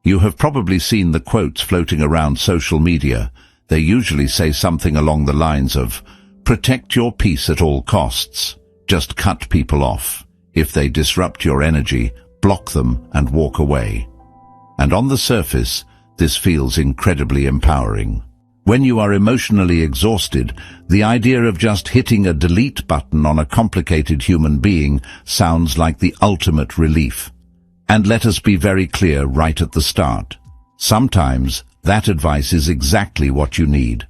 You have probably seen the quotes floating around social media. They usually say something along the lines of, "Protect your peace at all costs. Just cut people off. If they disrupt your energy, block them and walk away." And on the surface, this feels incredibly empowering. When you are emotionally exhausted, the idea of just hitting a delete button on a complicated human being sounds like the ultimate relief. And let us be very clear right at the start. Sometimes that advice is exactly what you need.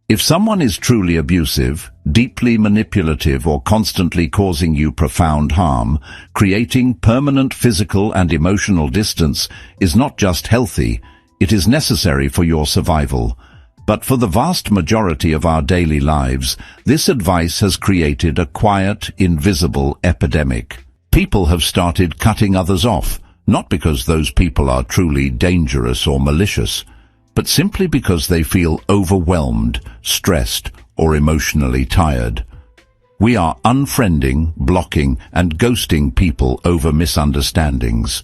If someone is truly abusive, deeply manipulative, or constantly causing you profound harm, creating permanent physical and emotional distance is not just healthy, it is necessary for your survival. But for the vast majority of our daily lives, this advice has created a quiet, invisible epidemic. People have started cutting others off, not because those people are truly dangerous or malicious, but simply because they feel overwhelmed, stressed, or emotionally tired. We are unfriending, blocking, and ghosting people over misunderstandings.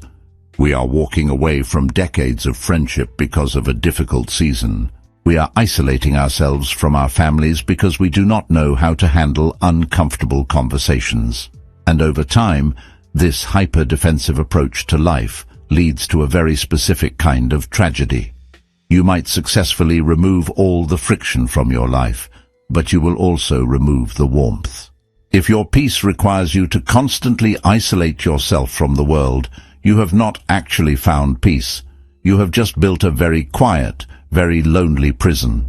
We are walking away from decades of friendship because of a difficult season. We are isolating ourselves from our families because we do not know how to handle uncomfortable conversations. And over time, this hyper-defensive approach to life leads to a very specific kind of tragedy. You might successfully remove all the friction from your life, but you will also remove the warmth. If your peace requires you to constantly isolate yourself from the world, you have not actually found peace. You have just built a very quiet, very lonely prison.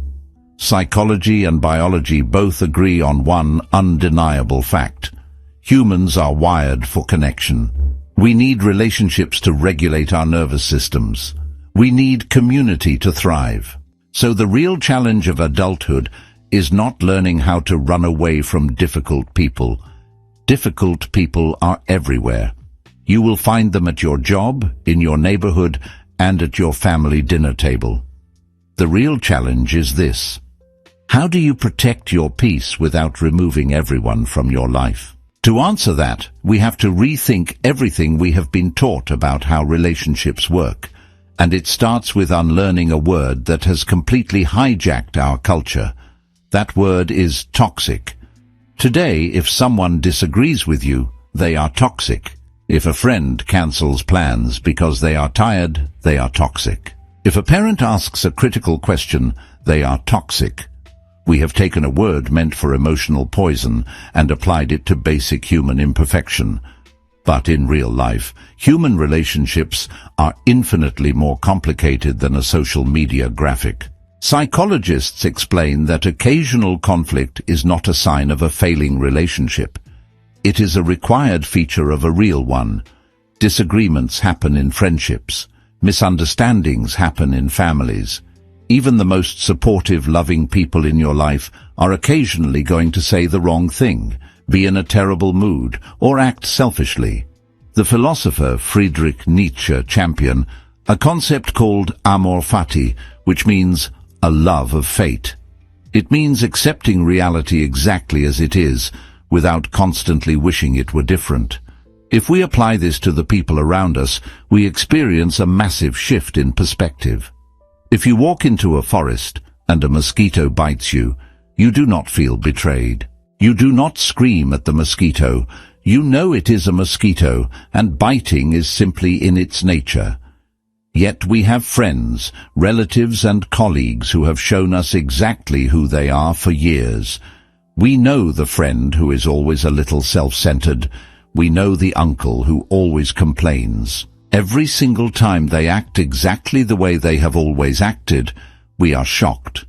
Psychology and biology both agree on one undeniable fact. Humans are wired for connection. We need relationships to regulate our nervous systems. We need community to thrive. So the real challenge of adulthood is not learning how to run away from difficult people. Difficult people are everywhere. You will find them at your job, in your neighborhood, and at your family dinner table. The real challenge is this: how do you protect your peace without removing everyone from your life? To answer that, we have to rethink everything we have been taught about how relationships work. And it starts with unlearning a word that has completely hijacked our culture. That word is toxic. Today, if someone disagrees with you, they are toxic. If a friend cancels plans because they are tired, they are toxic. If a parent asks a critical question, they are toxic. We have taken a word meant for emotional poison and applied it to basic human imperfection. But in real life, human relationships are infinitely more complicated than a social media graphic. Psychologists explain that occasional conflict is not a sign of a failing relationship. It is a required feature of a real one. Disagreements happen in friendships. Misunderstandings happen in families. Even the most supportive, loving people in your life are occasionally going to say the wrong thing, be in a terrible mood, or act selfishly. The philosopher Friedrich Nietzsche championed a concept called amor fati, which means a love of fate. It means accepting reality exactly as it is, without constantly wishing it were different. If we apply this to the people around us, we experience a massive shift in perspective. If you walk into a forest and a mosquito bites you, you do not feel betrayed. You do not scream at the mosquito. You know it is a mosquito, and biting is simply in its nature. Yet we have friends, relatives, and colleagues who have shown us exactly who they are for years. We know the friend who is always a little self-centered. We know the uncle who always complains. Every single time they act exactly the way they have always acted, we are shocked.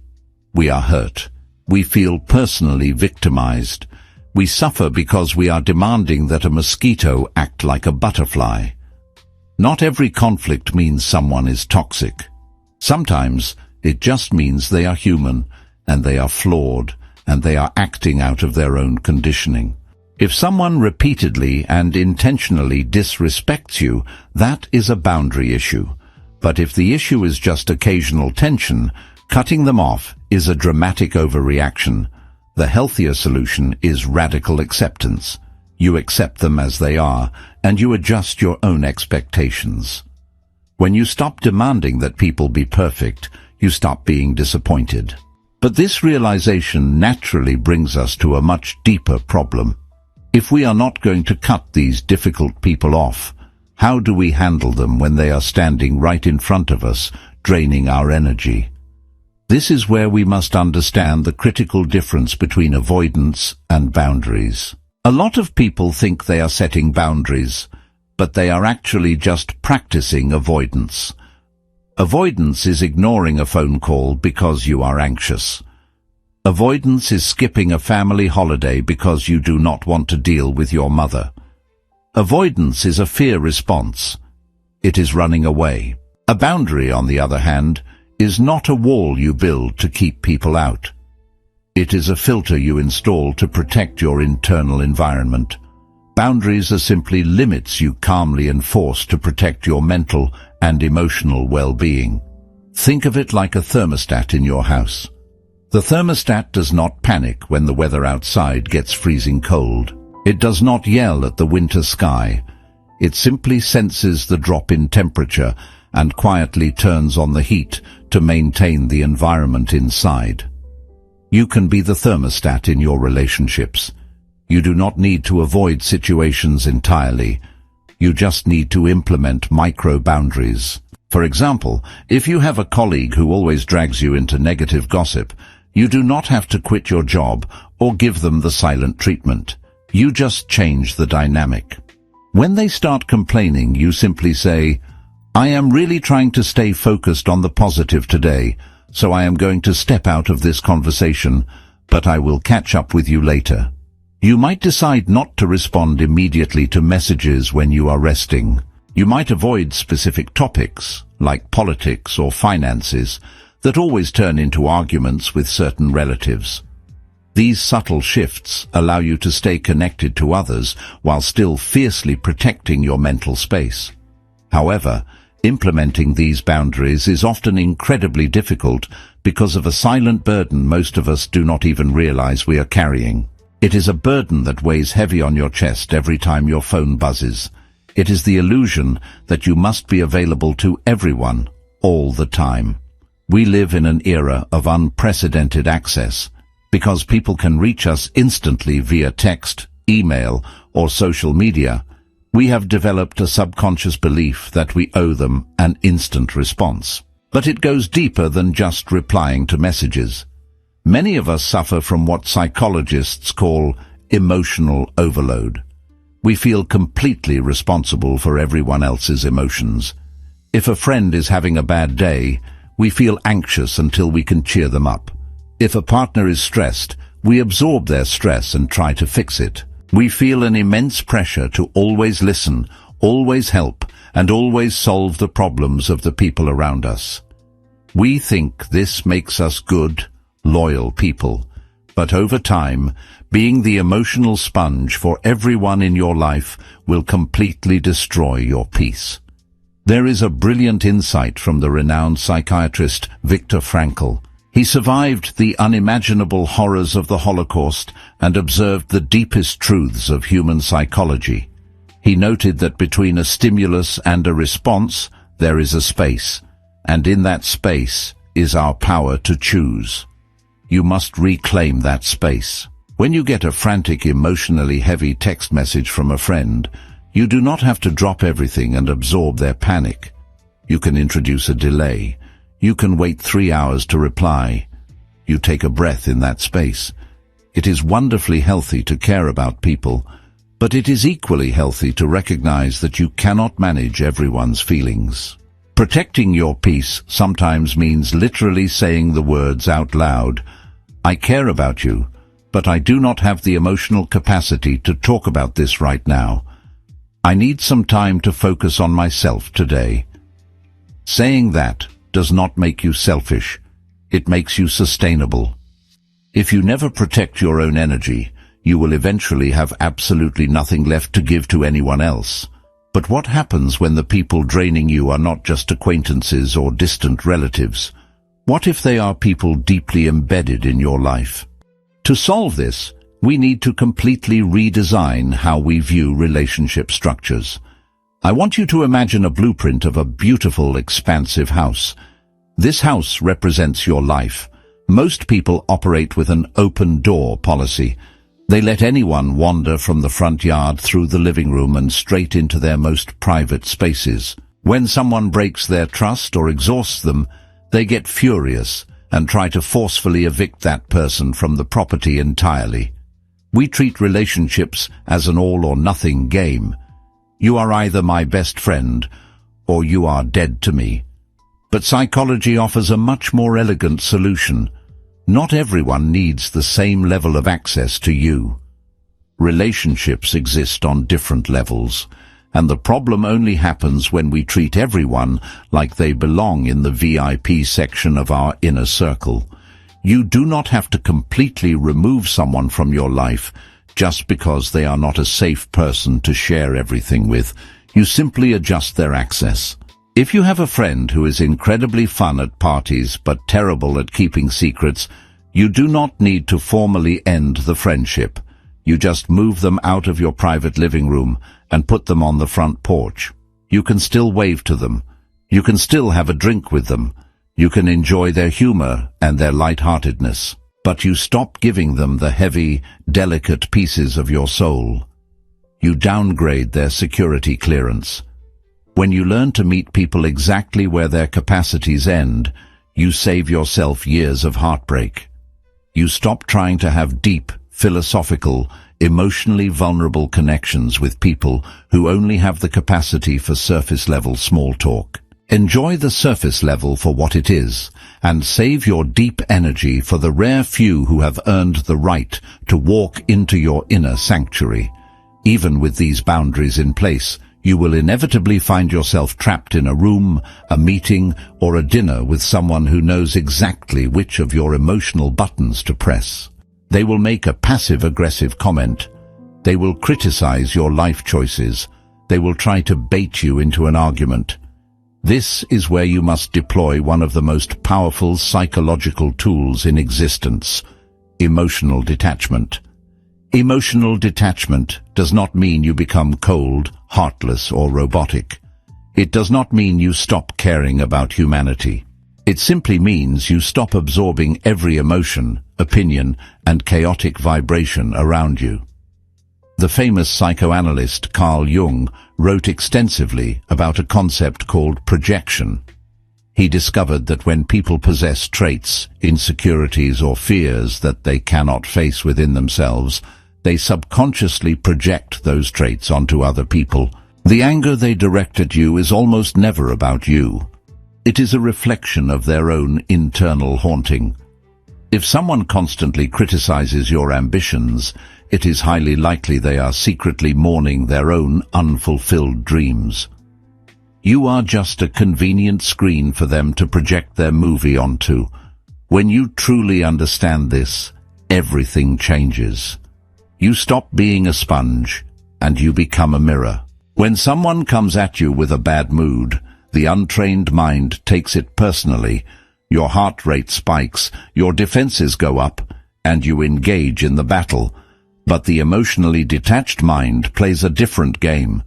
We are hurt. We feel personally victimized. We suffer because we are demanding that a mosquito act like a butterfly. Not every conflict means someone is toxic. Sometimes it just means they are human, and they are flawed, and they are acting out of their own conditioning. If someone repeatedly and intentionally disrespects you, that is a boundary issue. But if the issue is just occasional tension, cutting them off is a dramatic overreaction. The healthier solution is radical acceptance. You accept them as they are, and you adjust your own expectations. When you stop demanding that people be perfect, you stop being disappointed. But this realization naturally brings us to a much deeper problem. If we are not going to cut these difficult people off, how do we handle them when they are standing right in front of us, draining our energy? This is where we must understand the critical difference between avoidance and boundaries. A lot of people think they are setting boundaries, but they are actually just practicing avoidance. Avoidance is ignoring a phone call because you are anxious. Avoidance is skipping a family holiday because you do not want to deal with your mother. Avoidance is a fear response. It is running away. A boundary, on the other hand, is not a wall you build to keep people out. It is a filter you install to protect your internal environment. Boundaries are simply limits you calmly enforce to protect your mental and emotional well-being. Think of it like a thermostat in your house. The thermostat does not panic when the weather outside gets freezing cold. It does not yell at the winter sky. It simply senses the drop in temperature and quietly turns on the heat to maintain the environment inside. You can be the thermostat in your relationships. You do not need to avoid situations entirely. You just need to implement micro-boundaries. For example, if you have a colleague who always drags you into negative gossip, you do not have to quit your job or give them the silent treatment. You just change the dynamic. When they start complaining, you simply say, "I am really trying to stay focused on the positive today, so I am going to step out of this conversation, but I will catch up with you later." You might decide not to respond immediately to messages when you are resting. You might avoid specific topics, like politics or finances, that always turn into arguments with certain relatives. These subtle shifts allow you to stay connected to others while still fiercely protecting your mental space. However, implementing these boundaries is often incredibly difficult because of a silent burden most of us do not even realize we are carrying. It is a burden that weighs heavy on your chest every time your phone buzzes. It is the illusion that you must be available to everyone, all the time. We live in an era of unprecedented access. Because people can reach us instantly via text, email, or social media, we have developed a subconscious belief that we owe them an instant response. But it goes deeper than just replying to messages. Many of us suffer from what psychologists call emotional overload. We feel completely responsible for everyone else's emotions. If a friend is having a bad day, we feel anxious until we can cheer them up. If a partner is stressed, we absorb their stress and try to fix it. We feel an immense pressure to always listen, always help, and always solve the problems of the people around us. We think this makes us good, loyal people, but over time, being the emotional sponge for everyone in your life will completely destroy your peace. There is a brilliant insight from the renowned psychiatrist Viktor Frankl. He survived the unimaginable horrors of the Holocaust and observed the deepest truths of human psychology. He noted that between a stimulus and a response, there is a space, and in that space is our power to choose. You must reclaim that space. When you get a frantic, emotionally heavy text message from a friend, you do not have to drop everything and absorb their panic. You can introduce a delay. You can wait 3 hours to reply. You take a breath in that space. It is wonderfully healthy to care about people, but it is equally healthy to recognize that you cannot manage everyone's feelings. Protecting your peace sometimes means literally saying the words out loud, "I care about you, but I do not have the emotional capacity to talk about this right now. I need some time to focus on myself today." Saying that does not make you selfish. It makes you sustainable. If you never protect your own energy, you will eventually have absolutely nothing left to give to anyone else. But what happens when the people draining you are not just acquaintances or distant relatives? What if they are people deeply embedded in your life? To solve this, we need to completely redesign how we view relationship structures. I want you to imagine a blueprint of a beautiful, expansive house. This house represents your life. Most people operate with an open door policy. They let anyone wander from the front yard through the living room and straight into their most private spaces. When someone breaks their trust or exhausts them, they get furious and try to forcefully evict that person from the property entirely. We treat relationships as an all-or-nothing game. You are either my best friend, or you are dead to me. But psychology offers a much more elegant solution. Not everyone needs the same level of access to you. Relationships exist on different levels, and the problem only happens when we treat everyone like they belong in the VIP section of our inner circle. You do not have to completely remove someone from your life just because they are not a safe person to share everything with. You simply adjust their access. If you have a friend who is incredibly fun at parties but terrible at keeping secrets, you do not need to formally end the friendship. You just move them out of your private living room and put them on the front porch. You can still wave to them. You can still have a drink with them. You can enjoy their humor and their lightheartedness. But you stop giving them the heavy, delicate pieces of your soul. You downgrade their security clearance. When you learn to meet people exactly where their capacities end, you save yourself years of heartbreak. You stop trying to have deep, philosophical, emotionally vulnerable connections with people who only have the capacity for surface-level small talk. Enjoy the surface level for what it is, and save your deep energy for the rare few who have earned the right to walk into your inner sanctuary. Even with these boundaries in place, you will inevitably find yourself trapped in a room, a meeting, or a dinner with someone who knows exactly which of your emotional buttons to press. They will make a passive-aggressive comment. They will criticize your life choices. They will try to bait you into an argument. This is where you must deploy one of the most powerful psychological tools in existence: emotional detachment. Emotional detachment does not mean you become cold, heartless, or robotic. It does not mean you stop caring about humanity. It simply means you stop absorbing every emotion, opinion, and chaotic vibration around you. The famous psychoanalyst Carl Jung wrote extensively about a concept called projection. He discovered that when people possess traits, insecurities, or fears that they cannot face within themselves, they subconsciously project those traits onto other people. The anger they direct at you is almost never about you. It is a reflection of their own internal haunting. If someone constantly criticizes your ambitions, it is highly likely they are secretly mourning their own unfulfilled dreams. You are just a convenient screen for them to project their movie onto. When you truly understand this, everything changes. You stop being a sponge, and you become a mirror. When someone comes at you with a bad mood, the untrained mind takes it personally. Your heart rate spikes, your defenses go up, and you engage in the battle. But the emotionally detached mind plays a different game.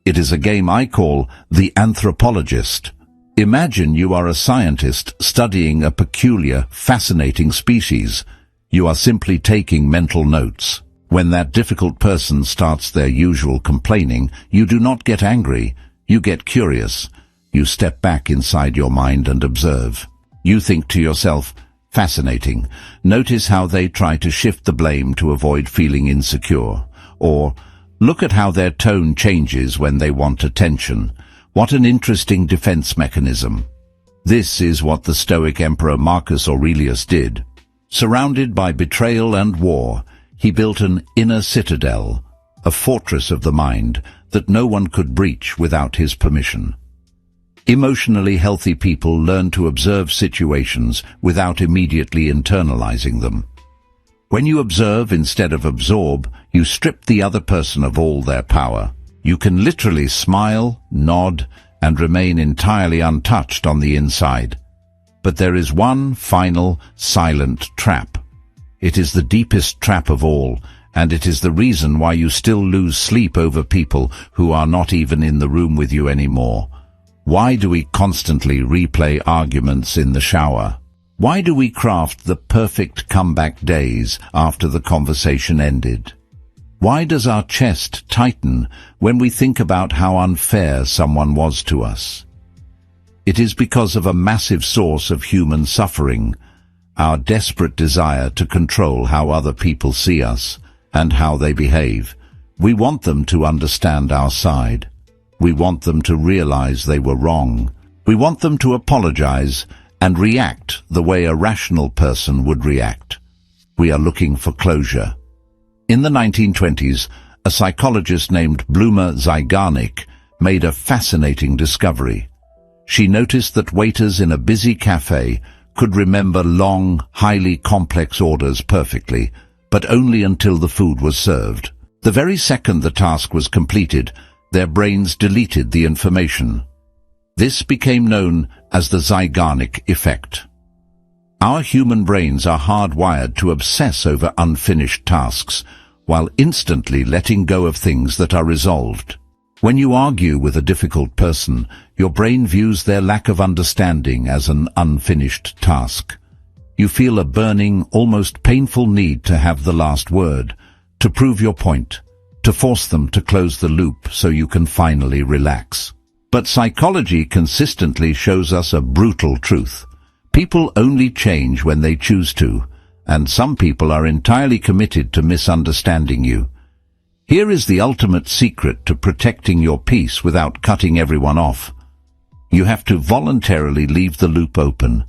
It is a game I call the anthropologist. Imagine you are a scientist studying a peculiar, fascinating species. You are simply taking mental notes. When that difficult person starts their usual complaining, you do not get angry. You get curious. You step back inside your mind and observe. You think to yourself, fascinating. Notice how they try to shift the blame to avoid feeling insecure. Or, look at how their tone changes when they want attention. What an interesting defense mechanism. This is what the Stoic Emperor Marcus Aurelius did. Surrounded by betrayal and war, he built an inner citadel, a fortress of the mind that no one could breach without his permission. Emotionally healthy people learn to observe situations without immediately internalizing them. When you observe instead of absorb, you strip the other person of all their power. You can literally smile, nod, and remain entirely untouched on the inside. But there is one final, silent trap. It is the deepest trap of all, and it is the reason why you still lose sleep over people who are not even in the room with you anymore. Why do we constantly replay arguments in the shower? Why do we craft the perfect comeback days after the conversation ended? Why does our chest tighten when we think about how unfair someone was to us? It is because of a massive source of human suffering, our desperate desire to control how other people see us and how they behave. We want them to understand our side. We want them to realize they were wrong. We want them to apologize and react the way a rational person would react. We are looking for closure. In the 1920s, a psychologist named Bluma Zygarnik made a fascinating discovery. She noticed that waiters in a busy cafe could remember long, highly complex orders perfectly, but only until the food was served. The very second the task was completed, their brains deleted the information. This became known as the Zygarnik effect. Our human brains are hardwired to obsess over unfinished tasks, while instantly letting go of things that are resolved. When you argue with a difficult person, your brain views their lack of understanding as an unfinished task. You feel a burning, almost painful need to have the last word, to prove your point, to force them to close the loop so you can finally relax. But psychology consistently shows us a brutal truth. People only change when they choose to, and some people are entirely committed to misunderstanding you. Here is the ultimate secret to protecting your peace without cutting everyone off. You have to voluntarily leave the loop open.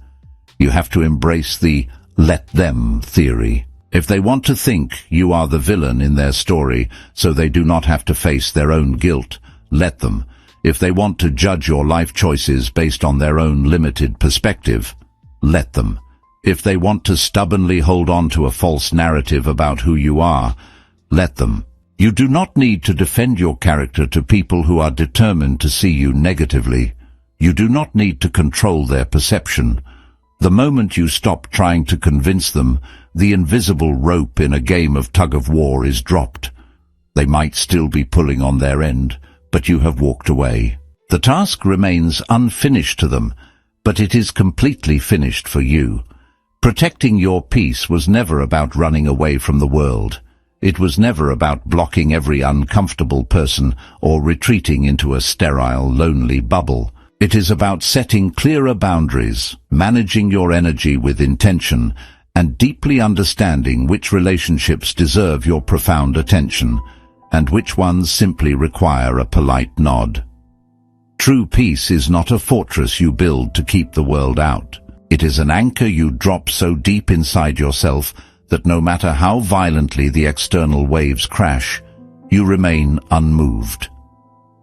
You have to embrace the let them theory. If they want to think you are the villain in their story so they do not have to face their own guilt, let them. If they want to judge your life choices based on their own limited perspective, let them. If they want to stubbornly hold on to a false narrative about who you are, let them. You do not need to defend your character to people who are determined to see you negatively. You do not need to control their perception. The moment you stop trying to convince them, the invisible rope in a game of tug-of-war is dropped. They might still be pulling on their end, but you have walked away. The task remains unfinished to them, but it is completely finished for you. Protecting your peace was never about running away from the world. It was never about blocking every uncomfortable person or retreating into a sterile, lonely bubble. It is about setting clearer boundaries, managing your energy with intention, and deeply understanding which relationships deserve your profound attention, and which ones simply require a polite nod. True peace is not a fortress you build to keep the world out. It is an anchor you drop so deep inside yourself that no matter how violently the external waves crash, you remain unmoved.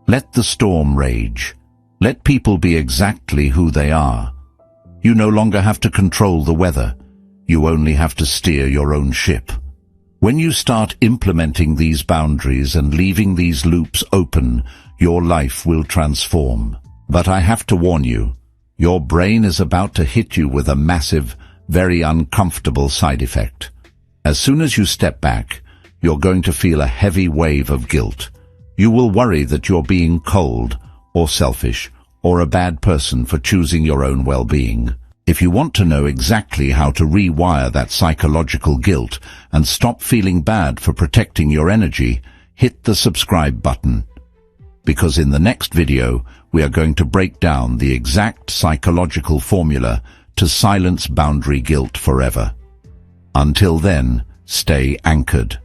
Let the storm rage. Let people be exactly who they are. You no longer have to control the weather. You only have to steer your own ship. When you start implementing these boundaries and leaving these loops open, your life will transform. But I have to warn you, your brain is about to hit you with a massive, very uncomfortable side effect. As soon as you step back, you're going to feel a heavy wave of guilt. You will worry that you're being cold, or selfish, or a bad person for choosing your own well-being. If you want to know exactly how to rewire that psychological guilt and stop feeling bad for protecting your energy, hit the subscribe button. Because in the next video, we are going to break down the exact psychological formula to silence boundary guilt forever. Until then, stay anchored.